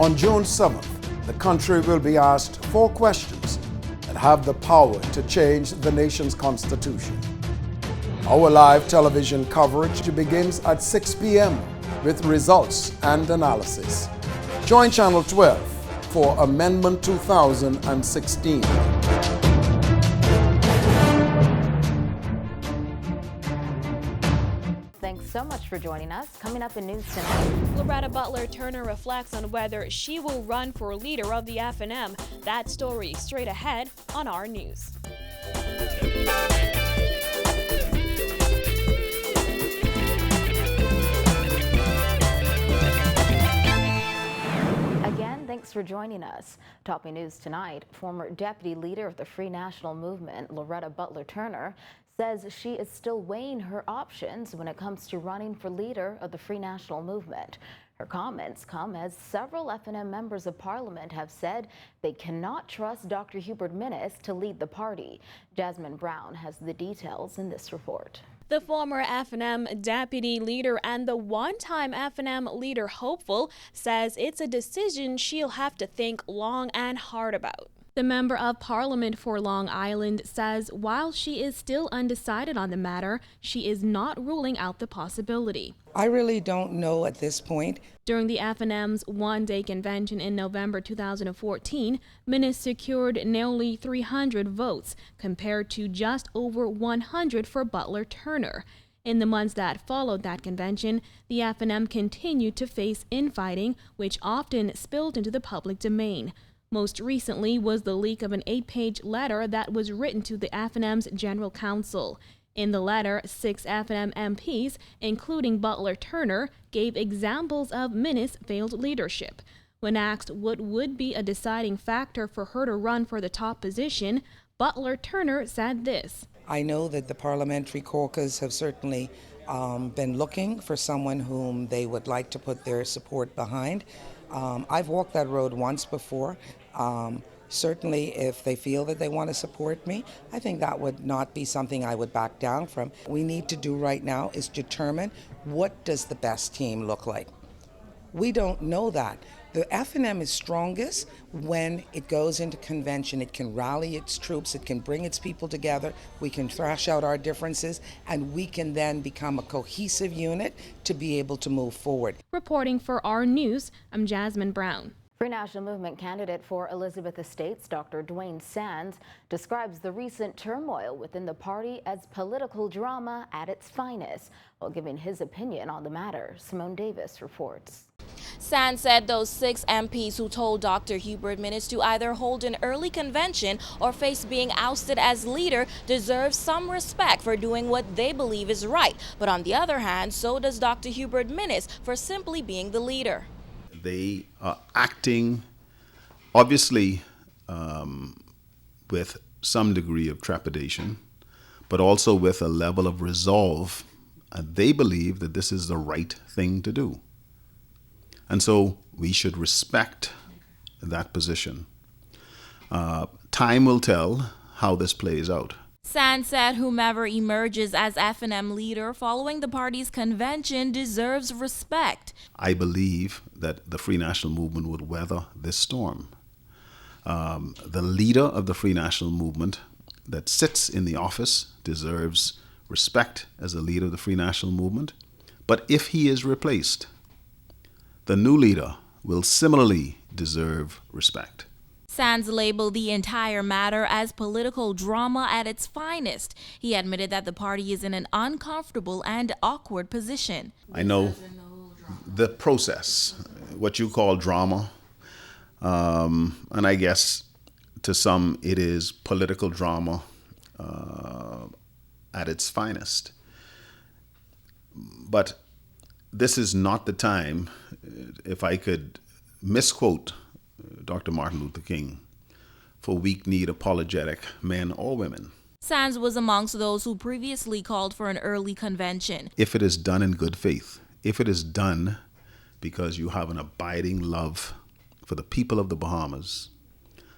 On June 7th, the country will be asked 4 questions that have the power to change the nation's constitution. Our live television coverage begins at 6 p.m. with results and analysis. Join Channel 12 for Amendment 2016. Thanks so much for joining us. Coming up in News Tonight, Loretta Butler Turner reflects on whether she will run for leader of the F&M. That story straight ahead on our news. again, thanks for joining us. Topping news tonight, former deputy leader of the Free National Movement, Loretta Butler Turner, says she is still weighing her options when it comes to running for leader of the Free National Movement. Her comments come as several F&M members of Parliament have said they cannot trust Dr. Hubert Minnis to lead the party. Jasmine Brown has the details in this report. The former F&M deputy leader and the one-time F&M leader hopeful says it's a decision she'll have to think long and hard about. The member of Parliament for Long Island says while she is still undecided on the matter, she is not ruling out the possibility. I really don't know at this point. During the F&M's one-day convention in November 2014, Minnis secured nearly 300 votes compared to just over 100 for Butler Turner. In the months that followed that convention, the F&M continued to face infighting, which often spilled into the public domain. Most recently was the leak of an 8-page letter that was written to the F&M's General Counsel. In the letter, 6 F&M MPs, including Butler Turner, gave examples of Minnis' failed leadership. When asked what would be a deciding factor for her to run for the top position, Butler Turner said this. I know that the parliamentary caucus have certainly been looking for someone whom they would like to put their support behind. I've walked that road once before. Certainly, if they feel that they want to support me, I think that would not be something I would back down from. What we need to do right now is determine what does the best team look like. We don't know that. The F&M is strongest when it goes into convention. It can rally its troops, it can bring its people together, we can thrash out our differences, and we can then become a cohesive unit to be able to move forward. Reporting for our news, I'm Jasmine Brown. Free National Movement candidate for Elizabeth Estates, Dr. Dwayne Sands, describes the recent turmoil within the party as political drama at its finest. While giving his opinion on the matter, Simone Davis reports. Sands said those 6 MPs who told Dr. Hubert Minnis to either hold an early convention or face being ousted as leader deserve some respect for doing what they believe is right. But on the other hand, so does Dr. Hubert Minnis for simply being the leader. They are acting, obviously, with some degree of trepidation, but also with a level of resolve. They believe that this is the right thing to do. And so we should respect that position. Time will tell how this plays out. Sands said whomever emerges as F&M leader following the party's convention deserves respect. I believe that the Free National Movement would weather this storm. The leader of the Free National Movement that sits in the office deserves respect as the leader of the Free National Movement. But if he is replaced, the new leader will similarly deserve respect. Sands labeled the entire matter as political drama at its finest. He admitted that the party is in an uncomfortable and awkward position. I know the process, what you call drama, and I guess to some it is political drama at its finest. But this is not the time, if I could misquote Dr. Martin Luther King, for weak-kneed apologetic men or women. Sands was amongst those who previously called for an early convention. If it is done in good faith, if it is done because you have an abiding love for the people of the Bahamas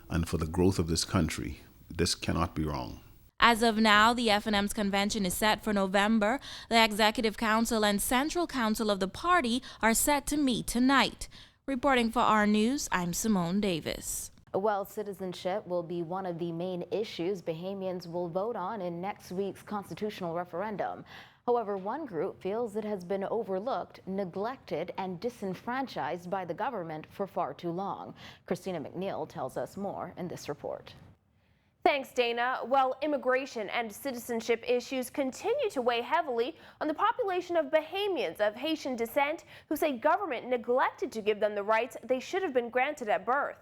and for the growth of this country, this cannot be wrong. As of now, the F&M's convention is set for November. The Executive Council and Central Council of the party are set to meet tonight. Reporting for our news, I'm Simone Davis. Well, citizenship will be one of the main issues Bahamians will vote on in next week's constitutional referendum. However, one group feels it has been overlooked, neglected, and disenfranchised by the government for far too long. Christina McNeil tells us more in this report. Thanks, Dana. Well, immigration and citizenship issues continue to weigh heavily on the population of Bahamians of Haitian descent who say government neglected to give them the rights they should have been granted at birth.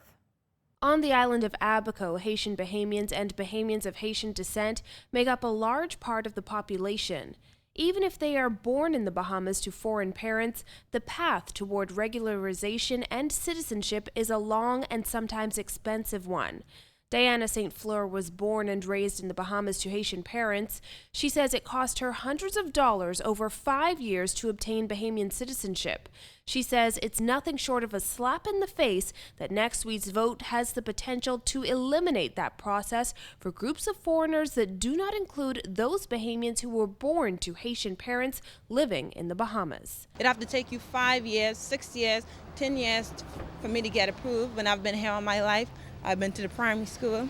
On the island of Abaco, Haitian Bahamians and Bahamians of Haitian descent make up a large part of the population. Even if they are born in the Bahamas to foreign parents, the path toward regularization and citizenship is a long and sometimes expensive one. Diana St. Fleur was born and raised in the Bahamas to Haitian parents. She says it cost her hundreds of dollars over 5 years to obtain Bahamian citizenship. She says it's nothing short of a slap in the face that next week's vote has the potential to eliminate that process for groups of foreigners that do not include those Bahamians who were born to Haitian parents living in the Bahamas. It'd have to take you 5 years, 6 years, 10 years for me to get approved when I've been here all my life. I've been to the primary school,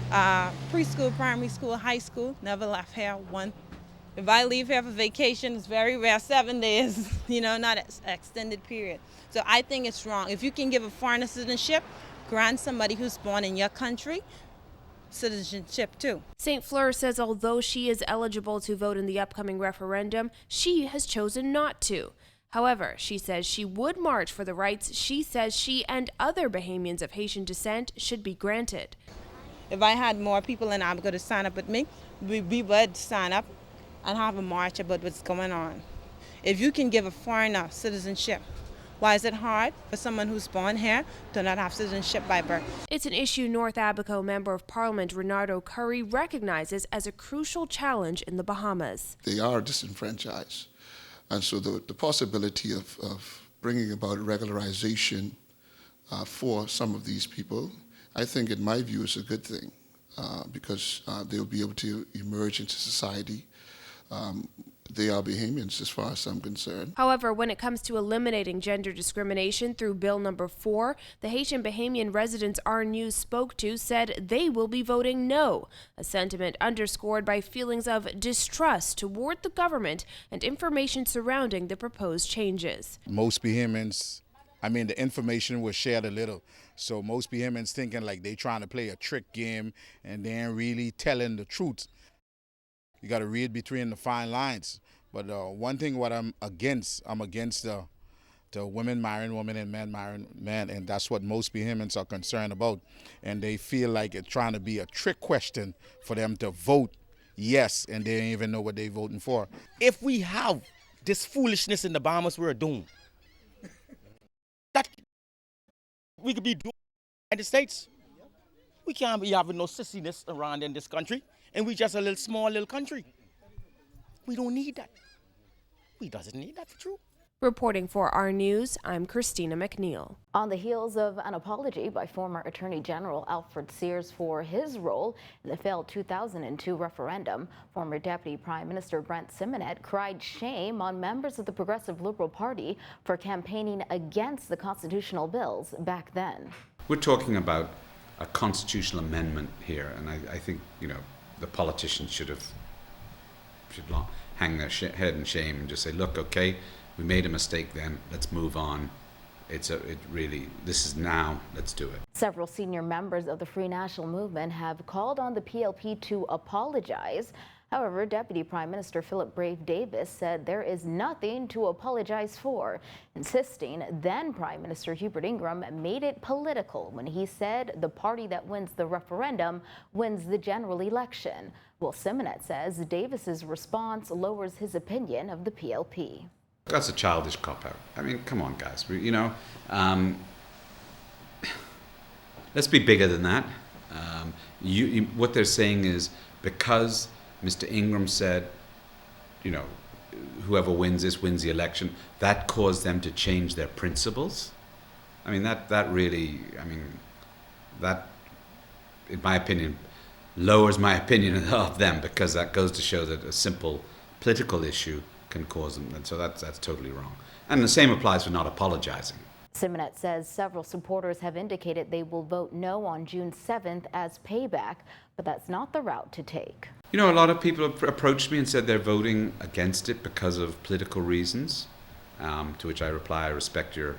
preschool, primary school, high school, never left here one. If I leave here for vacation, it's very rare, 7 days, not an extended period. So I think it's wrong. If you can give a foreigner citizenship, grant somebody who's born in your country citizenship too. St. Fleur says although she is eligible to vote in the upcoming referendum, she has chosen not to. However, she says she would march for the rights she says she and other Bahamians of Haitian descent should be granted. If I had more people in Abaco to sign up with me, we would sign up and have a march about what's going on. If you can give a foreigner citizenship, why is it hard for someone who's born here to not have citizenship by birth? It's an issue North Abaco Member of Parliament Renardo Curry recognizes as a crucial challenge in the Bahamas. They are disenfranchised. And so the possibility of bringing about regularization for some of these people, I think in my view is a good thing because they'll be able to emerge into society. They are Bahamians as far as I'm concerned. However, when it comes to eliminating gender discrimination through Bill number 4, the Haitian Bahamian residents our news spoke to said they will be voting no, a sentiment underscored by feelings of distrust toward the government and information surrounding the proposed changes. Most Bahamians, the information was shared a little, so most Bahamians thinking like they trying to play a trick game and they ain't really telling the truth. You got to read between the fine lines. But one thing what I'm against the women marrying women and men marrying men, and that's what most Bahamians are concerned about. And they feel like it's trying to be a trick question for them to vote yes, and they don't even know what they're voting for. If we have this foolishness in the Bahamas, we're doomed. That we could be doomed in the United States. We can't be having no sissiness around in this country. And we just a small little country. We don't need that. We doesn't need that for true. Reporting for our news, I'm Christina McNeil. On the heels of an apology by former Attorney General Alfred Sears for his role in the failed 2002 referendum, former Deputy Prime Minister Brent Simonet cried shame on members of the Progressive Liberal Party for campaigning against the constitutional bills back then. We're talking about a constitutional amendment here, and I think, the politicians should hang their head in shame and just say, look, okay, we made a mistake then, let's move on. This is now, let's do it. Several senior members of the Free National Movement have called on the PLP to apologize. However, Deputy Prime Minister Philip Brave Davis said there is nothing to apologize for, insisting then Prime Minister Hubert Ingram made it political when he said the party that wins the referendum wins the general election. Well, Simonet says Davis's response lowers his opinion of the PLP. That's a childish cop-out. Come on, guys. Let's be bigger than that. What they're saying is because Mr. Ingram said, whoever wins this wins the election, that caused them to change their principles. That really, in my opinion, lowers my opinion of them, because that goes to show that a simple political issue can cause them. And so that's totally wrong. And the same applies for not apologizing. Symonette says several supporters have indicated they will vote no on June 7th as payback, but that's not the route to take. You know, a lot of people approached me and said they're voting against it because of political reasons, to which I reply, I respect your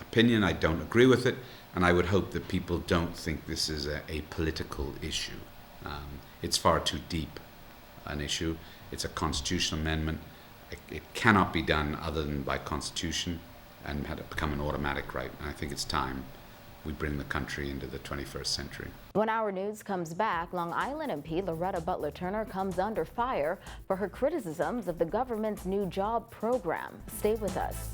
opinion, I don't agree with it, and I would hope that people don't think this is a political issue. It's far too deep an issue. It's a constitutional amendment. It cannot be done other than by constitution and had it become an automatic right. And I think it's time we bring the country into the 21st century. When our news comes back, Long Island MP Loretta Butler Turner comes under fire for her criticisms of the government's new job program. Stay with us.